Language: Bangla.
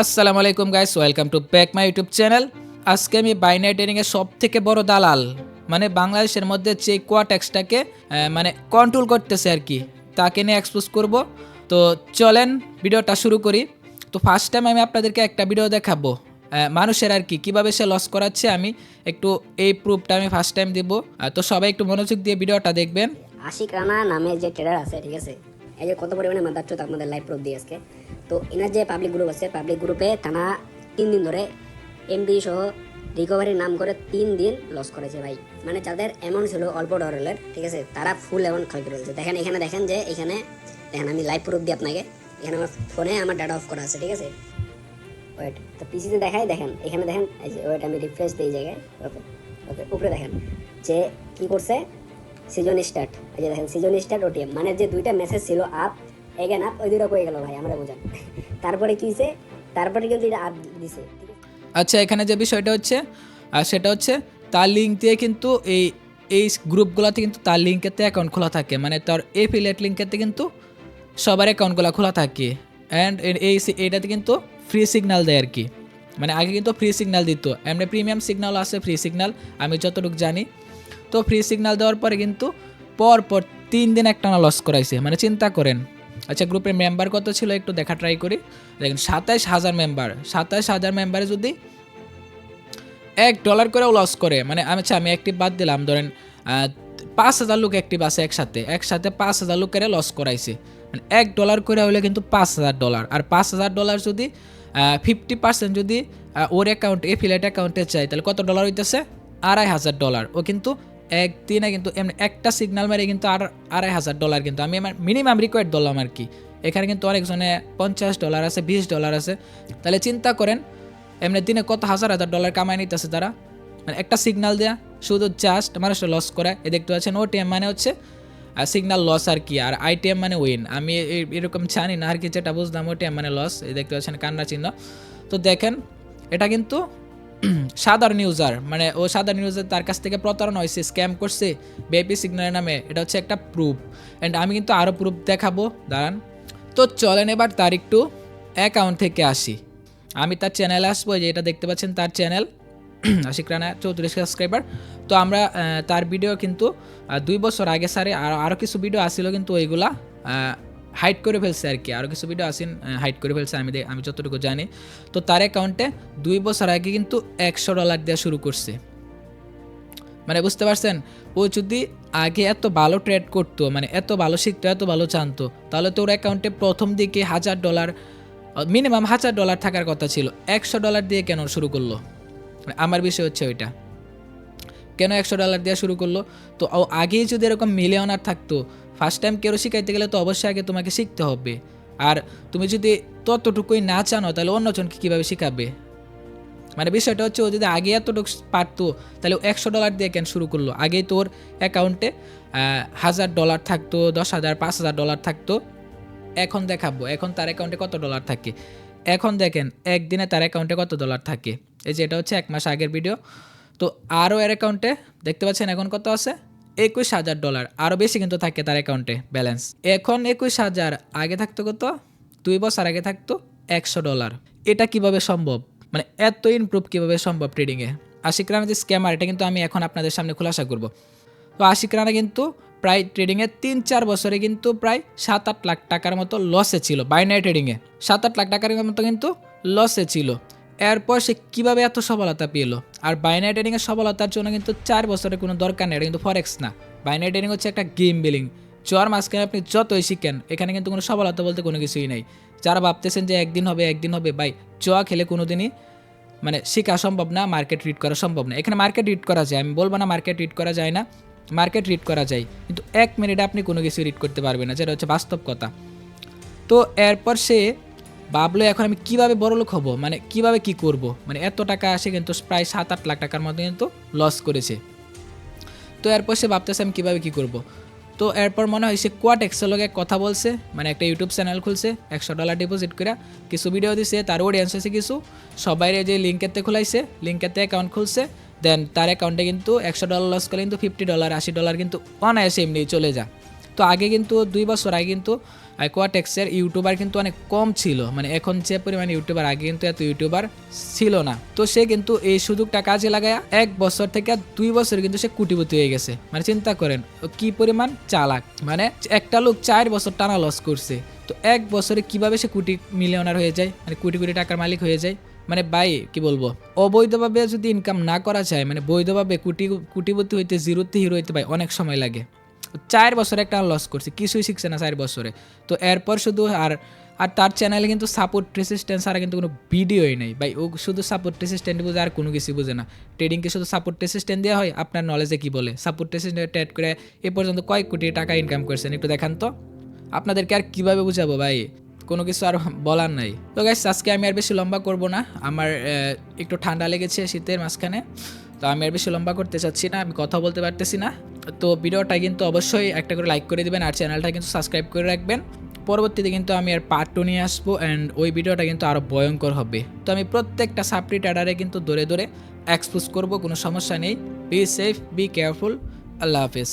আসসালামু আলাইকুম guys, welcome to back my YouTube channel. আজকে আমি বাইনারি ট্রেডিং এর সব থেকে বড় দালাল মানে বাংলাদেশের মধ্যে যে কোয়াটেক্সটাকে মানে কন্ট্রোল করতেছে আর কি, তাকে নিয়ে এক্সপোজ করব। তো চলেন ভিডিওটা শুরু করি। তো ফার্স্ট টাইম আমি আপনাদেরকে একটা ভিডিও দেখাবো মানুষের আর কি কীভাবে সে লস করাচ্ছে। আমি একটু এই প্রুফটা আমি ফার্স্ট টাইম দেবো। তো সবাই একটু মনোযোগ দিয়ে ভিডিওটা দেখবেন। আশিক রানা নামে যে ট্রেডার আছে, ঠিক আছে, এই যে কত পরিমাণে মাদারচোদ আপনাদের লাইভ প্রুফ দিয়ে আজকে। তো এনার যে পাবলিক গ্রুপ আছে, পাবলিক গ্রুপে টানা 3 দিন ধরে এমডি সহ রিকভারির নাম করে 3 দিন লস করেছে ভাই। মানে যাদের অ্যামাউন্ট ছিল অল্প ডলারের, ঠিক আছে, তারা ফুল অ্যামাউন্ট খালি করে ফেলছে। দেখেন এখানে, দেখেন যে এখানে দেখেন, আমি লাইভ প্রুফ দিই আপনাকে। এখানে আমার ফোনে আমার ডাটা অফ করা আছে, ঠিক আছে। ওয়েট, তো পিসিতে দেখাই, দেখেন এখানে দেখেন, এই যে ওয়েট আমি রিফ্রেশ দিই জায়গায়। ওকে ওকে, উপরে দেখেন যে কি করছে, সিজন স্টার্ট। এই যে দেখেন সিজন স্টার্ট ওটিএম, মানে যে দুইটা মেসেজ ছিল আপ এগেন আপ, ওই দুটো কয়ে গেল ভাই, আমরা বোঝান। তারপরে কি হয়েছে, তারপরে কিন্তু এটা আপ দিছে। আচ্ছা, এখানে যে বিষয়টা হচ্ছে সেটা হচ্ছে তার লিঙ্ক দিয়ে কিন্তু এই এই গ্রুপগুলোতে কিন্তু তার লিঙ্কেতে অ্যাকাউন্ট খোলা থাকে, মানে তার এফিলিয়েট লিঙ্কেতে কিন্তু সবার অ্যাকাউন্টগুলো খোলা থাকে। অ্যান্ড এইটাতে কিন্তু ফ্রি সিগন্যাল দেয় আর কি। মানে আগে কিন্তু ফ্রি সিগন্যাল দিত, এমনি প্রিমিয়াম সিগন্যাল আছে, ফ্রি সিগন্যাল আমি যতটুকু জানি। তো ফ্রি সিগন্যাল দেওয়ার পরে কিন্তু পর 3 দিন একটানা লস করাইছে, মানে চিন্তা করেন। আচ্ছা, গ্রুপের মেম্বার কত ছিল একটু দেখা ট্রাই করি। দেখেন 27,000 মেম্বার, 27,000 মেম্বারে যদি $1 করেও লস করে, মানে আমি অ্যাক্টিভ বাদ দিলাম, ধরেন 5,000 লোক অ্যাক্টিভ আছে একসাথে 5,000 লোকের লস করাইছে। মানে $1 করে হলে কিন্তু $5,000। আর $5,000 যদি 50% যদি ওর অ্যাকাউন্ট এফিলিয়েট অ্যাকাউন্টে চাই, তাহলে কত ডলার হইতেছে? $2,500। ও কিন্তু একদিনে কিন্তু এমনি একটা সিগন্যাল মেরে কিন্তু $2,500 কিন্তু আমি আমার মিনিমাম রিকোয়ার্ড ধরলাম আর কি। এখানে কিন্তু অনেকজনে $50 আছে, $20 আছে। তাহলে চিন্তা করেন এমনি দিনে কত হাজার ডলার কামাই নিতেছে তারা, মানে একটা সিগন্যাল দেয়া শুধু জাস্ট মানুষটা লস করে। এ দেখতে পাচ্ছেন ওটিএম মানে হচ্ছে সিগন্যাল লস আর কি, আর আইটিএম মানে উইন। আমি এরকম জানি না আর কি, যেটা বুঝলাম ওটিএম মানে লস। এই দেখতে পাচ্ছেন কান্না চিহ্ন। তো দেখেন এটা কিন্তু সাধারণ ইউজার, মানে ও সাধারণ ইউজার, তার কাছ থেকে প্রতারণা হয়েছে, স্ক্যাম করছে ভিআইপি সিগন্যালের নামে। এটা হচ্ছে একটা প্রুফ, অ্যান্ড আমি কিন্তু আরও প্রুফ দেখাবো, দাঁড়ান। তো চলেন এবার তার একটু অ্যাকাউন্ট থেকে আসি। আমি তার চ্যানেলে আসবো, যে এটা দেখতে পাচ্ছেন তার চ্যানেল আশিক রানা 34 সাবস্ক্রাইবার। তো আমরা তার ভিডিও কিন্তু 2 বছর আগে সারে আরও কিছু ভিডিও আসছিল, কিন্তু ওইগুলা হাইড করে ফেলছে আর কি। আরও কিছু ভিডিও আসেন হাইড করে ফেলছে আমি যতটুকু জানি। তো তার অ্যাকাউন্টে 2 বছর আগে কিন্তু $100 দেওয়া শুরু করছে। মানে বুঝতে পারছেন, ও যদি আগে এত ভালো ট্রেড করতো, মানে এত ভালো শিখতো, এত ভালো জানতো, তাহলে তো ওর অ্যাকাউন্টে প্রথম দিকে $1,000 মিনিমাম $1,000 থাকার কথা ছিল। $100 দিয়ে কেন শুরু করলো? আমার বিষয় হচ্ছে ওইটা, কেন $100 দেওয়া শুরু করলো? তো আগেই যদি এরকম মিলিয়নার থাকতো, ফার্স্ট টাইম কেউ শিখাইতে গেলে তো অবশ্যই আগে তোমাকে শিখতে হবে। আর তুমি যদি ততটুকুই না জানো, তাহলে অন্যজনকে কীভাবে শিখাবে? মানে বিষয়টা হচ্ছে ও যদি আগে এতটুকু পারতো, তাহলে ও $100 দিয়ে কেন শুরু করলো? আগেই তোর অ্যাকাউন্টে $1,000 থাকতো, 10,000, $5,000 থাকতো। এখন দেখাবো এখন তার অ্যাকাউন্টে কত ডলার থাকে। এখন দেখেন একদিনে তার অ্যাকাউন্টে কত ডলার থাকে। এই যে এটা হচ্ছে 1 মাস আগের ভিডিও। তো আরও এর অ্যাকাউন্টে দেখতে পাচ্ছেন এখন কত আছে, $21,000। আরও বেশি কিন্তু থাকে তার অ্যাকাউন্টে ব্যালেন্স। এখন 21,000, আগে থাকতো কত? 2 বছর আগে থাকতো $100। এটা কিভাবে সম্ভব? মানে এত ইমপ্রুভ কিভাবে সম্ভব ট্রেডিংয়ে? আশিক রানা যে স্ক্যামার, এটা কিন্তু আমি এখন আপনাদের সামনে খোলাসা করব। তো আশিক রানা কিন্তু প্রায় ট্রেডিংয়ে 3-4 বছরে কিন্তু প্রায় 7-8 লাখ টাকার মতো লসে ছিল। বাইনারি ট্রেডিংয়ে 7-8 লাখ টাকার মতো কিন্তু লসে ছিল। এরপর সে কীভাবে এত সফলতা পেল? আর বাইনারি ট্রেডিংয়ের সফলতার জন্য কিন্তু 4 বছরের কোনো দরকার নেই, এটা কিন্তু ফরেক্স না। বাইনারি ট্রেডিং হচ্ছে একটা গেম বিলিং। জোয়ার মাঝখানে আপনি যতই শিখেন, এখানে কিন্তু কোনো সফলতা বলতে কোনো কিছুই নেই। যারা ভাবতেছেন যে একদিন হবে ভাই, জোয়া খেলে কোনো দিনই মানে শেখা সম্ভব না, মার্কেট রিড করা সম্ভব না। এখানে মার্কেট রিড করা যায়, আমি বলবো না মার্কেট রিড করা যায় না, মার্কেট রিড করা যায়, কিন্তু 1 মিনিটে আপনি কোনো কিছু রিড করতে পারবেন না, যেটা হচ্ছে বাস্তব কথা। তো এরপর সে ভাবলো এখন আমি কীভাবে বড়লোক হব, মানে কিভাবে কি করব, মানে এত টাকা আসে কিন্তু প্রায় 7-8 লাখ টাকার মতো কিন্তু লস করেছে। তো এরপর সে ভাবতেছে আমি কীভাবে কী করব। তো এরপর মনে হয় সে কোয়াটেক্সের লগে কথা বলছে, মানে একটা ইউটিউব চ্যানেল খুলছে, $100 ডিপোজিট করে কিছু ভিডিও দিছে, তার অডিয়েন্স আছে কিছু, সবাই যে লিঙ্কেতে খোলাইছে, লিঙ্কেতে অ্যাকাউন্ট খুলছে। দেন তার অ্যাকাউন্টে কিন্তু $100 লস করলে কিন্তু $50, $80 কিন্তু অনায়াসে এমনি চলে যায়। তো আগে কিন্তু 2 বছর আগে কিন্তু কোয়াটেক্সের ইউটিউবার কিন্তু অনেক কম ছিল, মানে এখন যে পরিমাণে ইউটিউবার, আগে কিন্তু এত ইউটিউবার ছিল না। তো সে কিন্তু এই সুযোগটা কাজে লাগায় 1 বছর থেকে 2 বছর কিন্তু সে কোটিপতি হয়ে গেছে। মানে চিন্তা করেন ও কি পরিমাণ চালাক, মানে একটা লোক 4 বছর টানা লস করছে, তো 1 বছরে কিভাবে সে কোটি মিলিয়নার হয়ে যায়, মানে কোটি কোটি টাকার মালিক হয়ে যায়। মানে ভাই কি বলবো, অবৈধভাবে যদি ইনকাম না করা যায়, মানে বৈধভাবে কোটিপতি হইতে, জিরোতে হিরো হইতে ভাই অনেক সময় লাগে। 4 বছরে একটা লস করছে, কিছুই শিখছে না 4 বছরে। তো এরপর শুধু আর তার চ্যানেলে কিন্তু সাপোর্ট রেসিস্ট্যান্স আর কিন্তু কোনো ভিডিওই নেই ভাই, ও শুধু সাপোর্ট রেসিস্ট্যান্ট বুঝে আর কোনো কিছু বুঝে না। ট্রেডিংকে শুধু সাপোর্ট রেসিস্ট্যান্ট দেওয়া হয়, আপনার নলেজে কি বলে সাপোর্ট রেসিস্ট্যান্ট ট্রেড করে এ পর্যন্ত কয়েক কোটি টাকা ইনকাম করছেন একটু দেখান তো। আপনাদেরকে আর কিভাবে বুঝাবো ভাই, কোনো কিছু আর বলার নাই। তো গাইস আজকে আমি আর বেশি লম্বা করব না, আমার একটু ঠান্ডা লেগেছে শীতের মাঝখানে, তো আমি আর বেশি লম্বা করতে চাচ্ছি না, আমি কথা বলতে পারতেছি না। তো ভিডিওটা কিন্তু অবশ্যই একটা করে লাইক করে দিবেন আর চ্যানেলটা কিন্তু সাবস্ক্রাইব করে রাখবেন। পরবর্তীতে কিন্তু আমি আর পার্ট 2 নিয়ে আসবো, অ্যান্ড ওই ভিডিওটা কিন্তু আরও ভয়ঙ্কর হবে। তো আমি প্রত্যেকটা সাপ্রি ট্রেডারে কিন্তু ধরে ধরে এক্সপোজ করব, কোনো সমস্যা নেই। Be safe, be careful, Allah Hafiz.